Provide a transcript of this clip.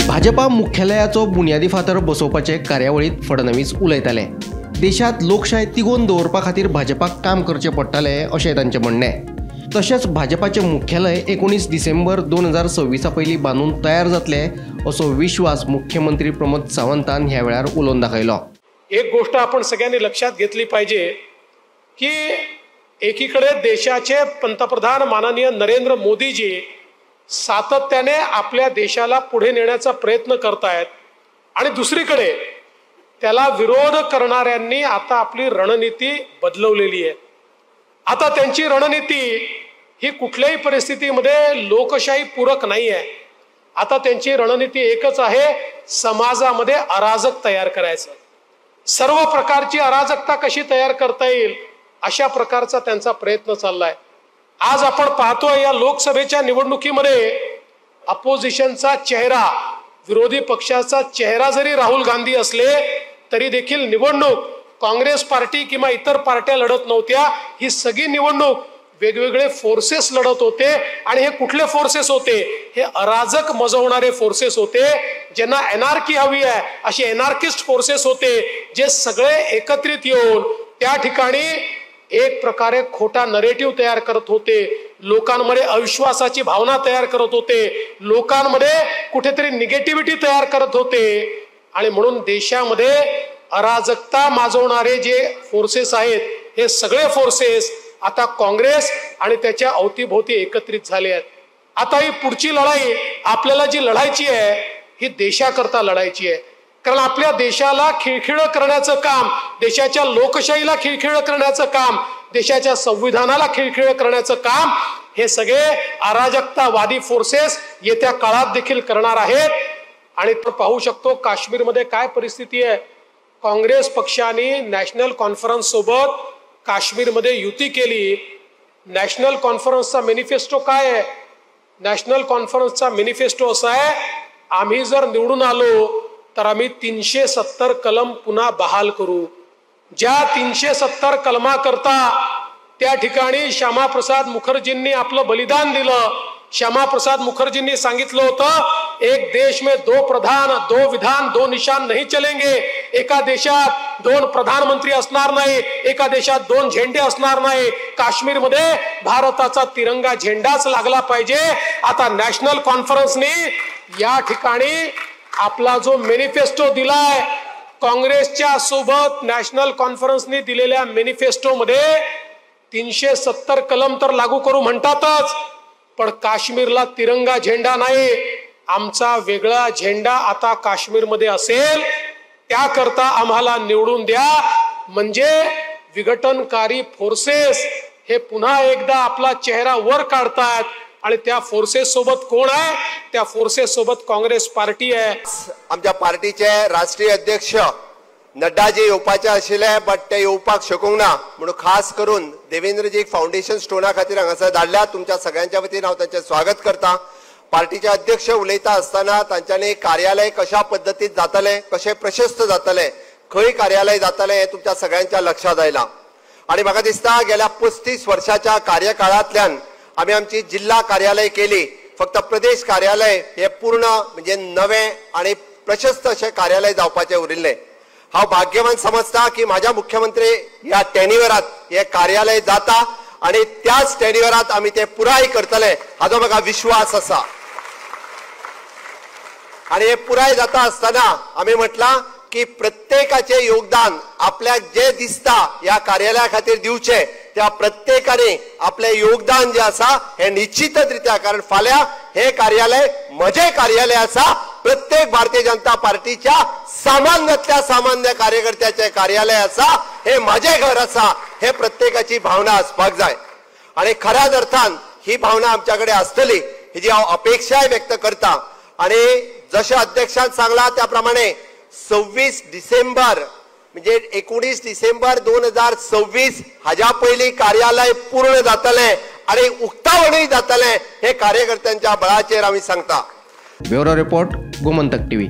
भाजपा मुख्यालयाचो बुनियादी फातर बसोवपाचे कार्यावळीत फडणवीस उलयताले। देशात लोकशाय तिगोवन दवरपा खातीर भाजपाक काम करचें पडटलें अशें तांचें म्हणणें। तशेंच भाजपाचें मुख्यालय 19 डिसेंबर 2026 पयलीं बांदून तयार जातलें असो विश्वास मुख्यमंत्री प्रमोद सावंतान ह्या वेळार उलोवन दाखयलो। एक गोष्ट आपण सगळ्यांनी लक्षात घेतली पाहिजे की एकीकडे देशाचे पंतप्रधान माननीय नरेंद्र मोदीजी सातत्याने आपल्या देशाला पुढे नेण्याचा प्रयत्न करतायत आणि दुसरीकडे त्याला विरोध करणाऱ्यांनी आता आपली रणनीती बदलवलेली आहे। आता त्यांची रणनीती ही कुठल्याही परिस्थितीमध्ये लोकशाही पूरक नाही आहे। आता त्यांची रणनीती एकच आहे, समाजामध्ये अराजक तयार करायचं। सर्व प्रकारची अराजकता कशी तयार करता येईल अशा प्रकारचा त्यांचा प्रयत्न चाललाय। आज आपण पाहतोय या लोकसभेच्या निवडणुकीमध्ये अपोजिशनचा चेहरा, विरोधी पक्षाचा चेहरा जरी राहुल गांधी असले तरी देखील निवडणूक काँग्रेस पार्टी किंवा इतर पार्ट्या लढत नव्हत्या। ही सगळी निवडणूक वेगवेगळे फोर्सेस लढत होते आणि हे कुठले फोर्सेस होते? हे अराजक मजवणारे फोर्सेस होते, ज्यांना एनार्की हवी आहे असे एनार्किस्ट फोर्सेस होते, जे सगळे एकत्रित येऊन त्या ठिकाणी एक प्रकारे खोटा नरेटिव्ह तयार करत होते, लोकांमध्ये अविश्वासाची भावना तयार करत होते, लोकांमध्ये कुठेतरी निगेटिव्हिटी तयार करत होते। आणि म्हणून देशामध्ये अराजकता माजवणारे जे फोर्सेस आहेत हे सगळे फोर्सेस आता काँग्रेस आणि त्याच्या अवतीभोवती एकत्रित झाले आहेत। आता ही पुढची लढाई आपल्याला जी लढायची आहे ही देशाकरता लढायची आहे, कारण आपल्या देशाला खिळखिळं करण्याचं काम, देशाच्या लोकशाहीला खिळखिळं करण्याचं काम, देशाच्या संविधानाला खिळखिळं करण्याचं काम हे सगळे अराजकतावादी फोर्सेस येत्या काळात देखील करणार आहेत। आणि तो पाहू शकतो काश्मीरमध्ये काय परिस्थिती आहे। काँग्रेस पक्षाने नॅशनल कॉन्फरन्स सोबत काश्मीरमध्ये युती केली। नॅशनल कॉन्फरन्सचा मॅनिफेस्टो काय आहे? नॅशनल कॉन्फरन्सचा मॅनिफेस्टो असा आहे, आम्ही जर निवडून आलो तर आम्ही 370 कलम पुन्हा बहाल करू। ज्या 370 कलमा करता त्या ठिकाणी श्यामाप्रसाद मुखर्जींनी आपलं बलिदान दिलं। श्यामाप्रसाद मुखर्जींनी सांगितलं होतं, एक देश में 2 प्रधान 2 विधान 2 निशान नहीं चलेंगे। एका देशात 2 प्रधानमंत्री असणार नाही, एका देशात 2 झेंडे असणार नाही। काश्मीरमध्ये भारताचा तिरंगा झेंडाच लागला पाहिजे। आता नॅशनल कॉन्फरन्सने या ठिकाणी आपला जो मॅनिफेस्टो दिलाय, काँग्रेसच्या सोबत नॅशनल कॉन्फरन्सने दिलेल्या मॅनिफेस्टोमध्ये 370 कलम तर लागू करू म्हणतातच, पण काश्मीरला तिरंगा झेंडा नाही। आमचा वेगळा झेंडा आता काश्मीरमध्ये असेल, त्याकरता आम्हाला निवडून द्या। म्हणजे विघटनकारी फोर्सेस हे पुन्हा एकदा आपला चेहरा वर काढतात आणि त्या फोर्सेस सोबत कोण आहे? त्या फोर्सेस सोबत काँग्रेस पार्टी आहे। आमच्या पार्टीचे राष्ट्रीय अध्यक्ष नड्डाजी येवपाचे आशिल्ले, बट ते येवपाक शकूंक ना, म्हणून खास करून देवेंद्रजी फाउंडेशन स्टोना खातीर हांगासर धाडल्या। तुमच्या सगळ्यांच्या वतीन हांव तांचें स्वागत करता। पार्टीचे अध्यक्ष उलयता आसतना तांच्यांनी कार्यालय कशा पद्दतीन जातले, कशें प्रशस्त जातले, खंय कार्यालय जातले हे तुमच्या सगळ्यांच्या लक्षात आयलां। आणि म्हाका दिसता गेल्या 35 वर्षाच्या कार्यकाळांतल्यान आमी आमची जिल्हा कार्यालय केली, फक्त प्रदेश कार्यालय हे पूर्ण म्हणजे नवे आणि प्रशस्त अशें कार्यालय जावपाचें उरिल्लें। हांव भाग्यवान समजता की माझ्या मुख्यमंत्री या टेन्युअरात हे कार्यालय जाता आणि त्याच टेन्युअरात आमी ते पुराय करतले हाचो म्हाका विश्वास आसा। आणि हे पुराय जाता आसतना आमी म्हटलां की प्रत्येकाचे योगदान आपल्याक जे दिसता या कार्यालया खातीर दिवचे, त्या प्रत्येकाने आपले योगदान जे आसा हे निश्चितच रित्या, कारण फाल्यां हे कार्यालय म्हजे कार्यालय आसा, प्रत्येक भारतीय जनता पार्टीच्या सामान्यातल्या सामान्य कार्यकर्त्याचे कार्यालय आसा, हे माझे घर आसा, हे प्रत्येकाची भावना असपाक जाय। आणि खऱ्याच अर्थान ही भावना आमच्याकडे असतली हेची हांव अपेक्षाय व्यक्त करता। आणि जशें अध्यक्षान सांगला त्या प्रमाणे 26 डिसेंबर म्हणजे 19 डिसेंबर 2026 हाज्या पयलीं कार्यालय पूर्ण जातले आणि उक्तावणूय जातले हे कार्यकर्त्यांच्या बळाचेर आमी सांगता। Bureau report Gomantak TV.